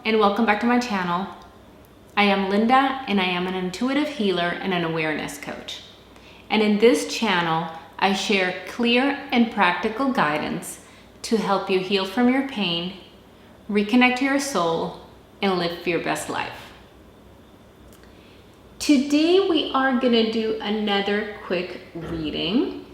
and welcome back to my channel. I am Linda and I am an intuitive healer and an awareness coach. And in this channel, I share clear and practical guidance to help you heal from your pain, reconnect to your soul, and live your best life. Today we are gonna do another quick reading.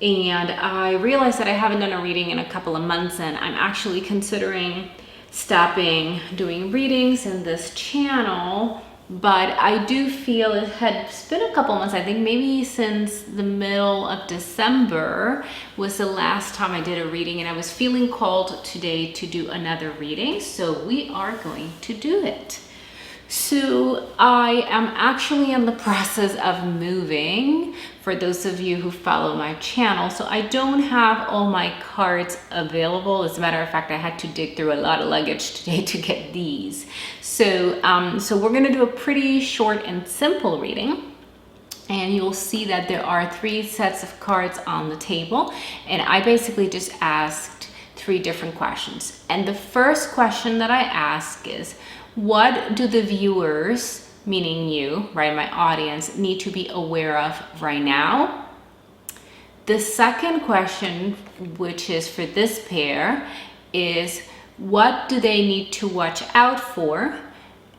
And I realized that I haven't done a reading in a couple of months, and I'm actually considering stopping doing readings in this channel. But I do feel it had been a couple months, I think maybe since the middle of December was the last time I did a reading, and I was feeling called today to do another reading. So we are going to do it. So I am actually in the process of moving, for those of you who follow my channel. So I don't have all my cards available. As a matter of fact, I had to dig through a lot of luggage today to get these. So we're gonna do a pretty short and simple reading. And you'll see that there are 3 sets of cards on the table. And I basically just asked 3 different questions. And the first question that I ask is, what do the viewers, meaning you, right, my audience, need to be aware of right now? The second question, which is for this pair, is what do they need to watch out for?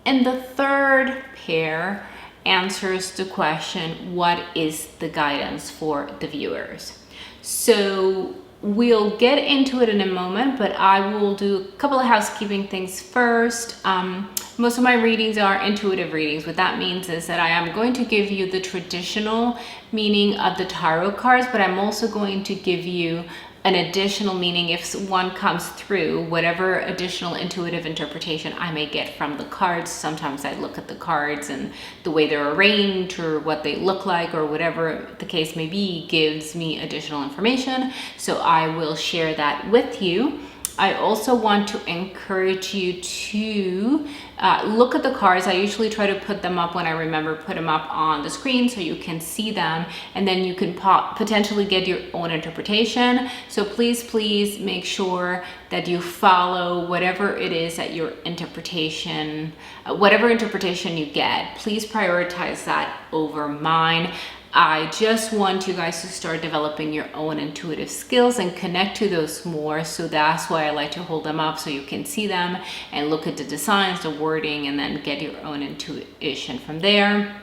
And the third pair answers the question, what is the guidance for the viewers? So we'll get into it in a moment, but I will do a couple of housekeeping things first. Most of my readings are intuitive readings. What that means is that I am going to give you the traditional meaning of the tarot cards, but I'm also going to give you an additional meaning if one comes through, whatever additional intuitive interpretation I may get from the cards. Sometimes I look at the cards and the way they're arranged or what they look like or whatever the case may be gives me additional information. So I will share that with you. I also want to encourage you to look at the cards. I usually try to put them up when I remember, put them up on the screen so you can see them, and then you can potentially get your own interpretation. So please make sure that you follow whatever it is that your interpretation, whatever interpretation you get, please prioritize that over mine. I just want you guys to start developing your own intuitive skills and connect to those more. So that's why I like to hold them up so you can see them and look at the designs, the wording, and then get your own intuition from there.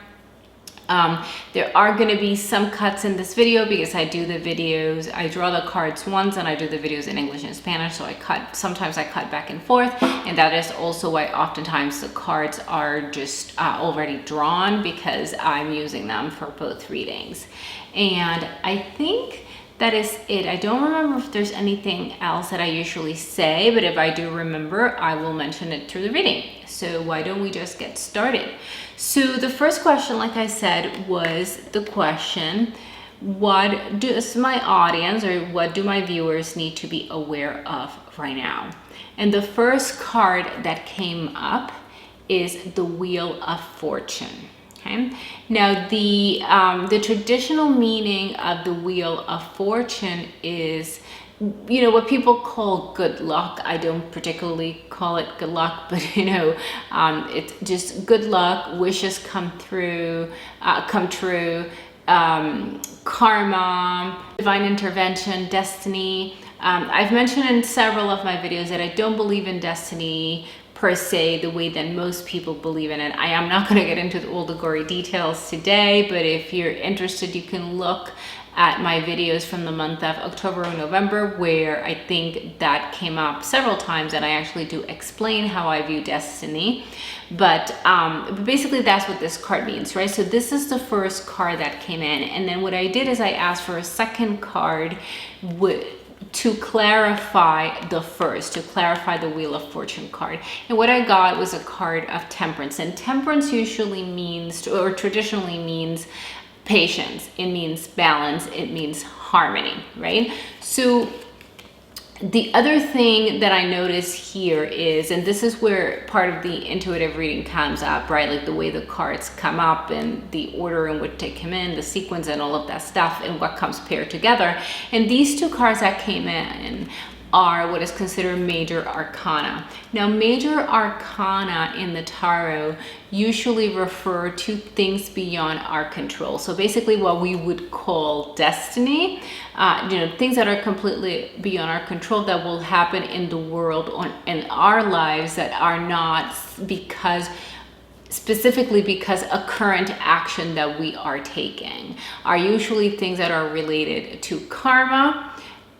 There are going to be some cuts in this video because I do the videos, I draw the cards once and I do the videos in English and Spanish, so sometimes I cut back and forth, and that is also why oftentimes the cards are just already drawn, because I'm using them for both readings. And I think that is it. I don't remember if there's anything else that I usually say, but if I do remember, I will mention it through the reading. So why don't we just get started? So the first question, like I said, was the question, what does my audience or what do my viewers need to be aware of right now? And the first card that came up is the Wheel of Fortune. Okay. Now the traditional meaning of the Wheel of Fortune is, you know, what people call good luck. I don't particularly call it good luck, but it's just good luck, wishes come true, karma, divine intervention, destiny. I've mentioned in several of my videos that I don't believe in destiny per se the way that most people believe in it. I am not going to get into all the gory details today, but if you're interested, you can look at my videos from the month of October or November, where I think that came up several times, and I actually do explain how I view destiny. But basically that's what this card means, right? So this is the first card that came in, and then what I did is I asked for a second card to clarify the Wheel of Fortune card. And what I got was a card of Temperance. And Temperance usually means, or traditionally means, patience. It means balance. It means harmony, right? So the other thing that I notice here is, and this is where part of the intuitive reading comes up, right? Like the way the cards come up and the order in which they come in, the sequence and all of that stuff, and what comes paired together. And these 2 cards that came in are what is considered major arcana. Now, major arcana in the tarot usually refer to things beyond our control. So basically what we would call destiny, things that are completely beyond our control that will happen in the world, in our lives, that are not specifically because a current action that we are taking, are usually things that are related to karma,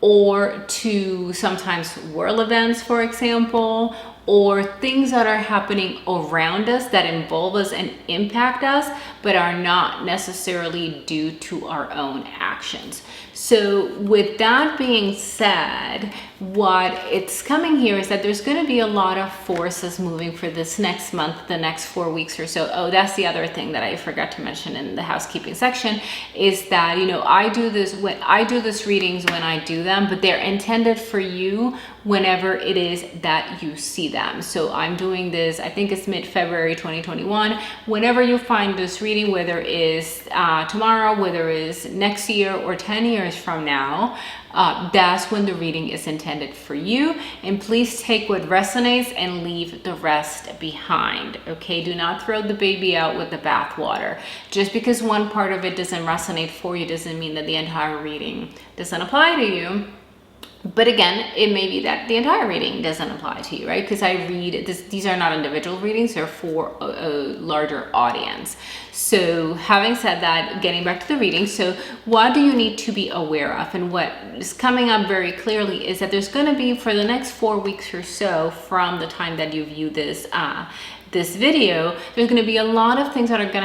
or to sometimes world events, for example, or things that are happening around us that involve us and impact us, but are not necessarily due to our own actions. So with that being said, what it's coming here is that there's going to be a lot of forces moving for this next month, the next 4 weeks or so. Oh, that's the other thing that I forgot to mention in the housekeeping section, is that, I do this readings when I do them, but they're intended for you whenever it is that you see them. So I'm doing this, I think it's mid-February 2021. Whenever you find this reading, whether it is tomorrow, whether it is next year or 10 years from now, that's when the reading is intended for you. And please take what resonates and leave the rest behind. Okay, do not throw the baby out with the bathwater. Just because one part of it doesn't resonate for you doesn't mean that the entire reading doesn't apply to you. But again, it may be that the entire reading doesn't apply to you, right? Because I read this, these are not individual readings, they're for a larger audience. So having said that, getting back to the reading, so what do you need to be aware of? And what is coming up very clearly is that there's going to be, for the next 4 weeks or so from the time that you view this video, there's going to be a lot of things that are going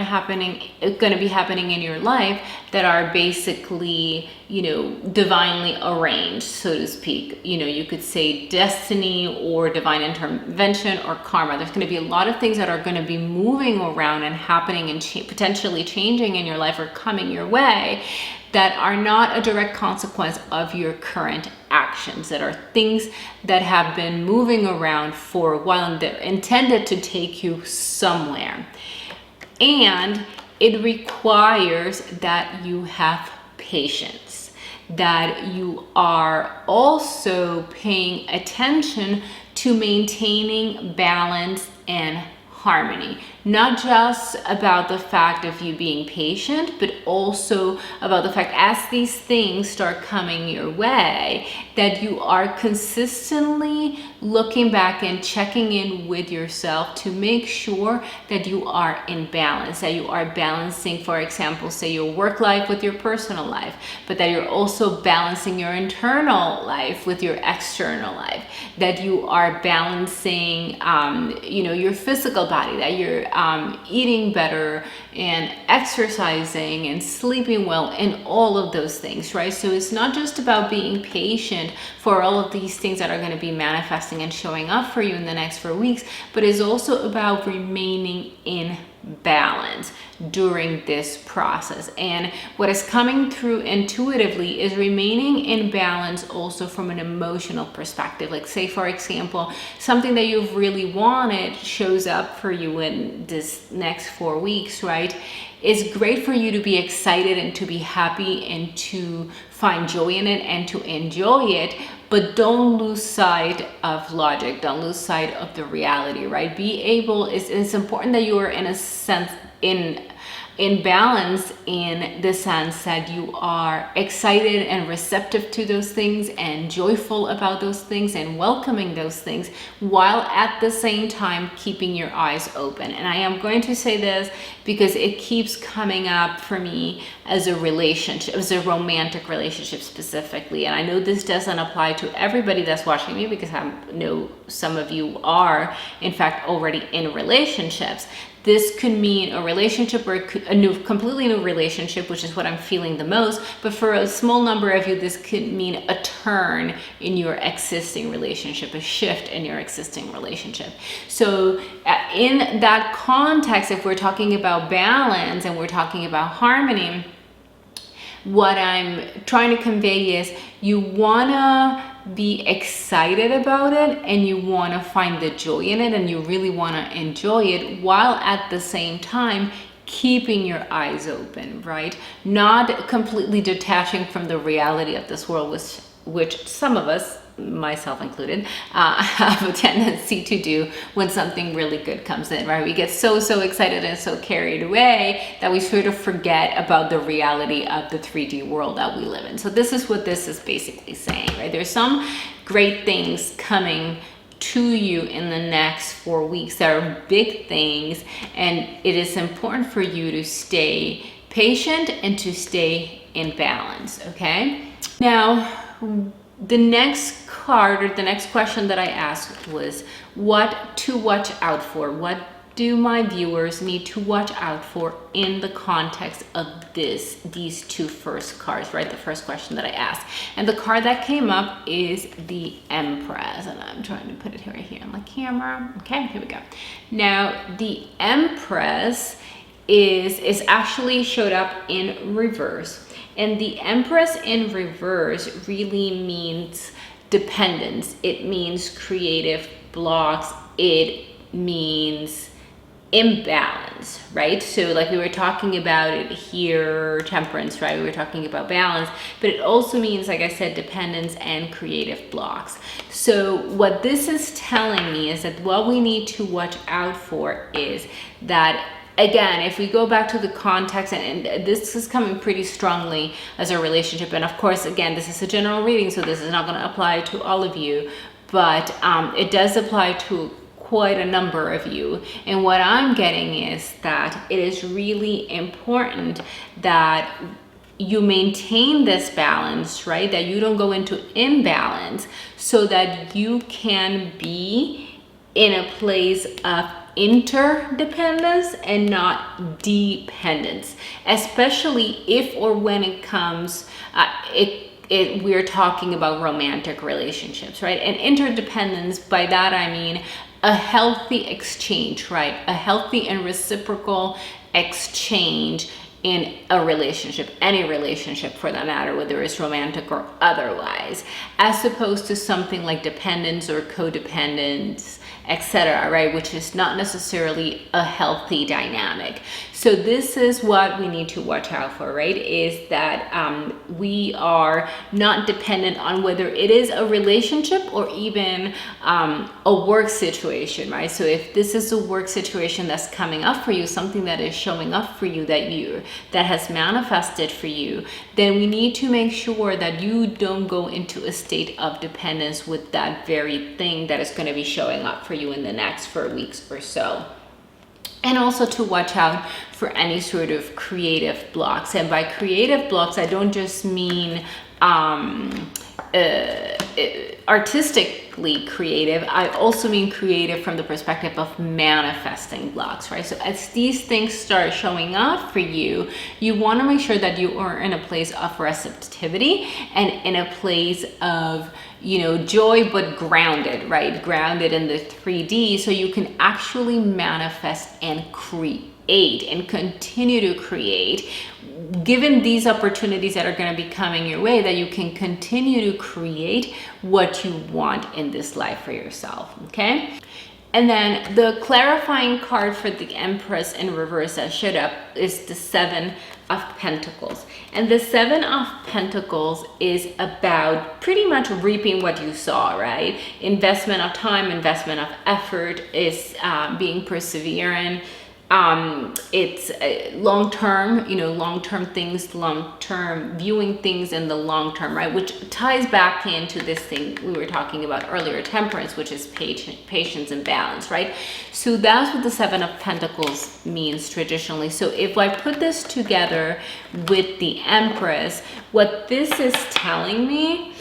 to be happening in your life that are basically, divinely arranged, so to speak. You could say destiny or divine intervention or karma. There's going to be a lot of things that are going to be moving around and happening and potentially changing in your life or coming your way that are not a direct consequence of your current actions, that are things that have been moving around for a while and they're intended to take you somewhere. And it requires that you have patience, that you are also paying attention to maintaining balance and harmony. Not just about the fact of you being patient, but also about the fact as these things start coming your way, that you are consistently looking back and checking in with yourself to make sure that you are in balance, that you are balancing, for example, say your work life with your personal life, but that you're also balancing your internal life with your external life, that you are balancing, your physical body, that you're eating better and exercising and sleeping well and all of those things, right? So it's not just about being patient for all of these things that are going to be manifesting and showing up for you in the next 4 weeks, but it's also about remaining in balance during this process. And what is coming through intuitively is remaining in balance also from an emotional perspective. Like, say for example, something that you've really wanted shows up for you in this next 4 weeks, right? It's great for you to be excited and to be happy and to find joy in it and to enjoy it, but don't lose sight of logic, don't lose sight of the reality, right? It's important that you are in a sense in balance, in the sense that you are excited and receptive to those things and joyful about those things and welcoming those things, while at the same time keeping your eyes open. And I am going to say this because it keeps coming up for me as a relationship, as a romantic relationship specifically. And I know this doesn't apply to everybody that's watching me, because I know some of you are in fact already in relationships. This could mean a relationship, or completely new relationship, which is what I'm feeling the most. But for a small number of you, this could mean a turn in your existing relationship, a shift in your existing relationship. So in that context, if we're talking about balance and we're talking about harmony, what I'm trying to convey is you wanna be excited about it and you want to find the joy in it and you really want to enjoy it, while at the same time keeping your eyes open, right? Not completely detaching from the reality of this world, which some of us myself included, have a tendency to do when something really good comes in, right? We get so excited and so carried away that we sort of forget about the reality of the 3D world that we live in. So this is what this is basically saying, right? There's some great things coming to you in the next 4 weeks that are big things, and it is important for you to stay patient and to stay in balance, okay? Now, the next card, or the next question that I asked was what to watch out for. What do my viewers need to watch out for in the context of these two first cards, right? The first question that I asked. And the card that came up is the Empress. And I'm trying to put it right here on the camera. Okay, here we go. Now, the Empress is actually showed up in reverse. And the Empress in reverse really means dependence. It means creative blocks. It means imbalance, right? So like we were talking about it here, temperance, right? We were talking about balance, but it also means, like I said, dependence and creative blocks. So what this is telling me is that what we need to watch out for is that, again, if we go back to the context, and this is coming pretty strongly as a relationship, and of course, again, this is a general reading, so this is not going to apply to all of you, but it does apply to quite a number of you. And what I'm getting is that it is really important that you maintain this balance, right? That you don't go into imbalance, so that you can be in a place of interdependence and not dependence, especially if or when it comes, we're talking about romantic relationships, right? And interdependence, by that I mean a healthy exchange, right? A healthy and reciprocal exchange in a relationship, any relationship for that matter, whether it's romantic or otherwise, as opposed to something like dependence or codependence, etc., right? Which is not necessarily a healthy dynamic. So this is what we need to watch out for, right? Is that we are not dependent on whether it is a relationship or even a work situation, right? So if this is a work situation that's coming up for you, something that is showing up for you that has manifested for you, then we need to make sure that you don't go into a state of dependence with that very thing that is going to be showing up for you in the next 4 weeks or so. And also to watch out for any sort of creative blocks. And by creative blocks, I don't just mean artistically creative. I also mean creative from the perspective of manifesting blocks, right? So as these things start showing up for you, you want to make sure that you are in a place of receptivity and in a place of, you know, joy, but grounded, right? Grounded in the 3D, so you can actually manifest and create and continue to create, given these opportunities that are going to be coming your way, that you can continue to create what you want in this life for yourself, okay? And then the clarifying card for the Empress in reverse that showed up is the Seven of Pentacles. And the Seven of Pentacles is about pretty much reaping what you saw, right? Investment of time, investment of effort, is being perseverant. It's long-term, you know, long-term things, long-term viewing things in the long term, right? Which ties back into this thing we were talking about earlier, temperance, which is patience and balance, right? So that's what the Seven of Pentacles means traditionally. So if I put this together with the Empress, what this is telling me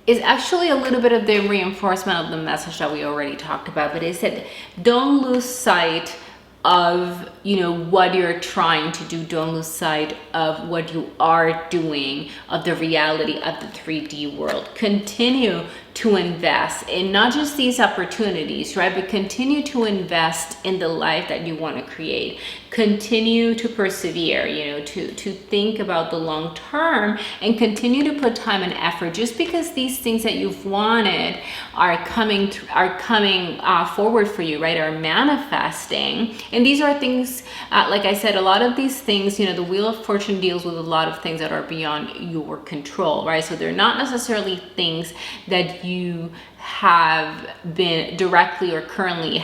is actually a little bit of the reinforcement of the message that we already talked about, but it said, don't lose sight of, you know, what you're trying to do. Don't lose sight of what you are doing, of the reality of the 3D world. Continue to invest in not just these opportunities, right, but continue to invest in the life that you want to create. continue to persevere, to think about the long term and continue to put time and effort. Just because these things that you've wanted are coming forward for you, right, are manifesting. And these are things, like I said, a lot of these things, the Wheel of Fortune deals with a lot of things that are beyond your control, right? So they're not necessarily things that you have been directly or currently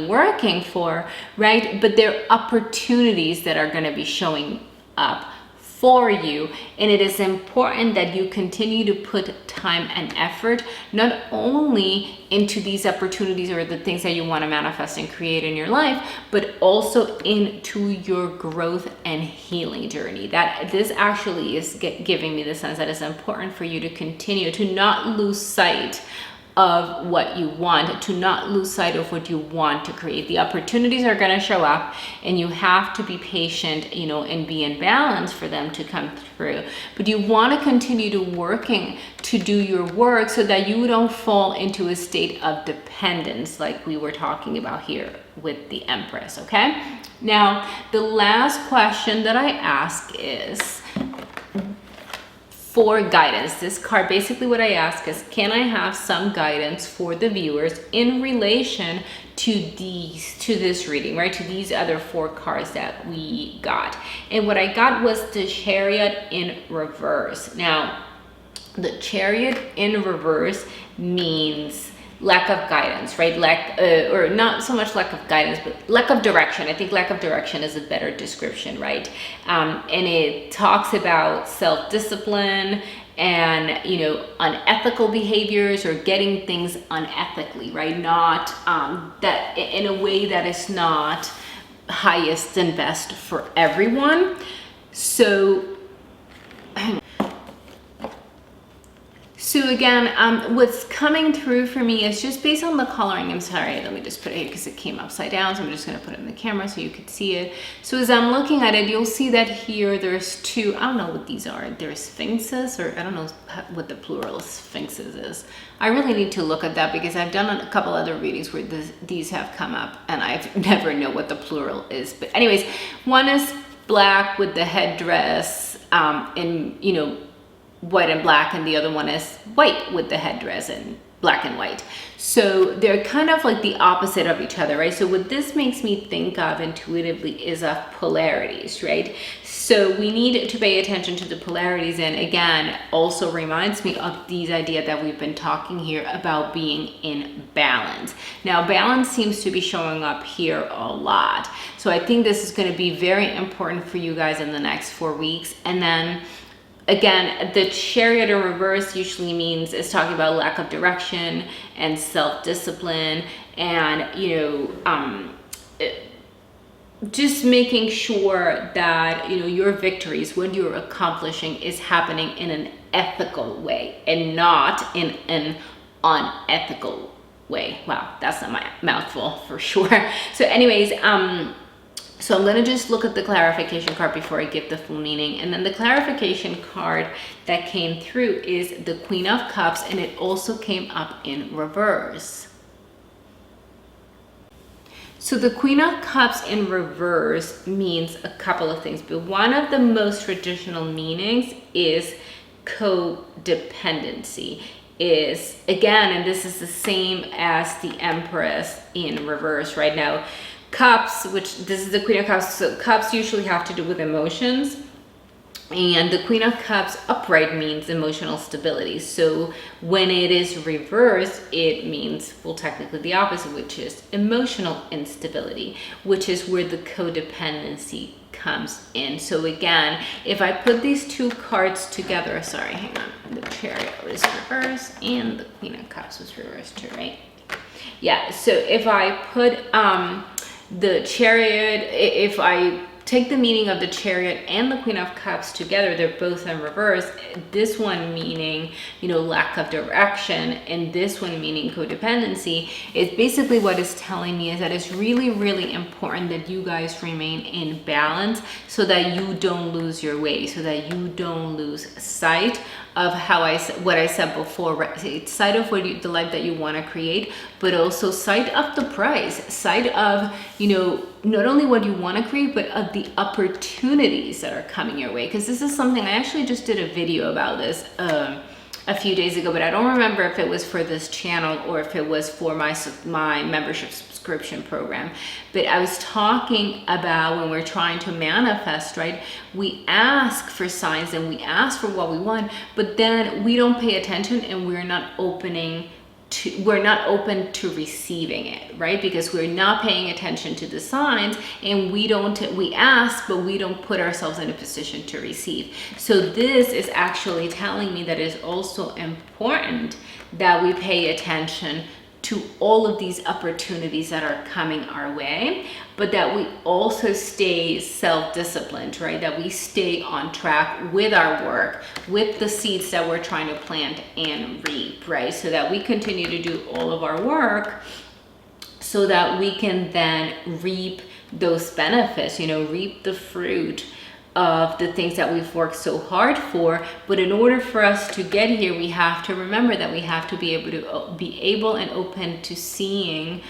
working for, right? But they're opportunities that are going to be showing up for you. And it is important that you continue to put time and effort, not only into these opportunities or the things that you want to manifest and create in your life, but also into your growth and healing journey. That this actually is giving me the sense that it's important for you to continue to not lose sight of what you want, to not lose sight of what you want to create. The opportunities are going to show up, and you have to be patient, and be in balance for them to come through. But you want to continue to working to do your work so that you don't fall into a state of dependence like we were talking about here with the Empress, okay? Now, the last question that I ask is for guidance. This card, basically what I ask is, can I have some guidance for the viewers in relation to this reading, right? To these other 4 cards that we got. And what I got was the Chariot in reverse. Now, the Chariot in reverse means lack of guidance, right? Or not so much lack of guidance, but lack of direction. I think lack of direction is a better description, right? And it talks about self-discipline and, unethical behaviors or getting things unethically, right? Not that in a way that is not highest and best for everyone. So again, what's coming through for me is just based on the coloring. I'm sorry, let me just put it here because it came upside down. So I'm just going to put it in the camera so you could see it. So as I'm looking at it, you'll see that here there's 2, I don't know what these are. There's sphinxes, or I don't know what the plural of sphinxes is. I really need to look at that because I've done a couple other readings where these have come up and I've never know what the plural is. But anyways, one is black with the headdress and, white and black, and the other one is white with the headdress and black and white. So they're kind of like the opposite of each other, right? So what this makes me think of intuitively is of polarities, right? So we need to pay attention to the polarities, and again, also reminds me of these ideas that we've been talking here about being in balance. Now, balance seems to be showing up here a lot. So I think this is going to be very important for you guys in the next 4 weeks. And then again, the Chariot in reverse usually means it's talking about lack of direction and self-discipline and, just making sure that, your victories, what you're accomplishing is happening in an ethical way and not in an unethical way. Wow, that's not my mouthful for sure. So anyways, so I'm going to just look at the clarification card before I give the full meaning. And then the clarification card that came through is the Queen of Cups, and it also came up in reverse. So the Queen of Cups in reverse means a couple of things, but one of the most traditional meanings is codependency. Is, again, and this is the same as the Empress in reverse right now. Cups, which this is the Queen of Cups, so cups usually have to do with emotions, and the Queen of Cups upright means emotional stability. So when it is reversed, it means, well, technically the opposite, which is emotional instability, which is where the codependency comes in. So again, if I put these 2 cards together, sorry, hang on, the Chariot was reversed and the Queen of Cups was reversed too, right? Yeah, so if I put the Chariot, if I take the meaning of the Chariot and the Queen of Cups together, they're both in reverse. This one meaning, lack of direction, and this one meaning codependency. It's basically what it's telling me is that it's really, really important that you guys remain in balance so that you don't lose your way, so that you don't lose sight of what I said before, right? Sight of the life that you want to create, but also sight of the price, sight of, not only what you want to create, but of the opportunities that are coming your way. Because this is something, I actually just did a video about this a few days ago, but I don't remember if it was for this channel or if it was for my membership subscription program. But I was talking about when we're trying to manifest, right? We ask for signs and we ask for what we want, but then we don't pay attention and we're not open to receiving it, right? Because we're not paying attention to the signs, and we ask, but we don't put ourselves in a position to receive. So this is actually telling me that it's also important that we pay attention to all of these opportunities that are coming our way, but that we also stay self-disciplined, right? That we stay on track with our work, with the seeds that we're trying to plant and reap, right? So that we continue to do all of our work so that we can then reap those benefits, reap the fruit of the things that we've worked so hard for. But in order for us to get here, we have to remember that we have to be able and open to seeing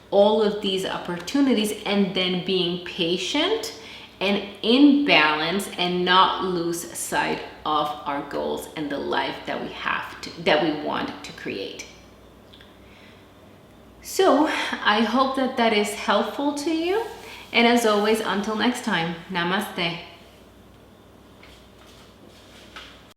all of these opportunities, and then being patient and in balance, and not lose sight of our goals and the life that we want to create. So I hope that is helpful to you. And as always, until next time, namaste.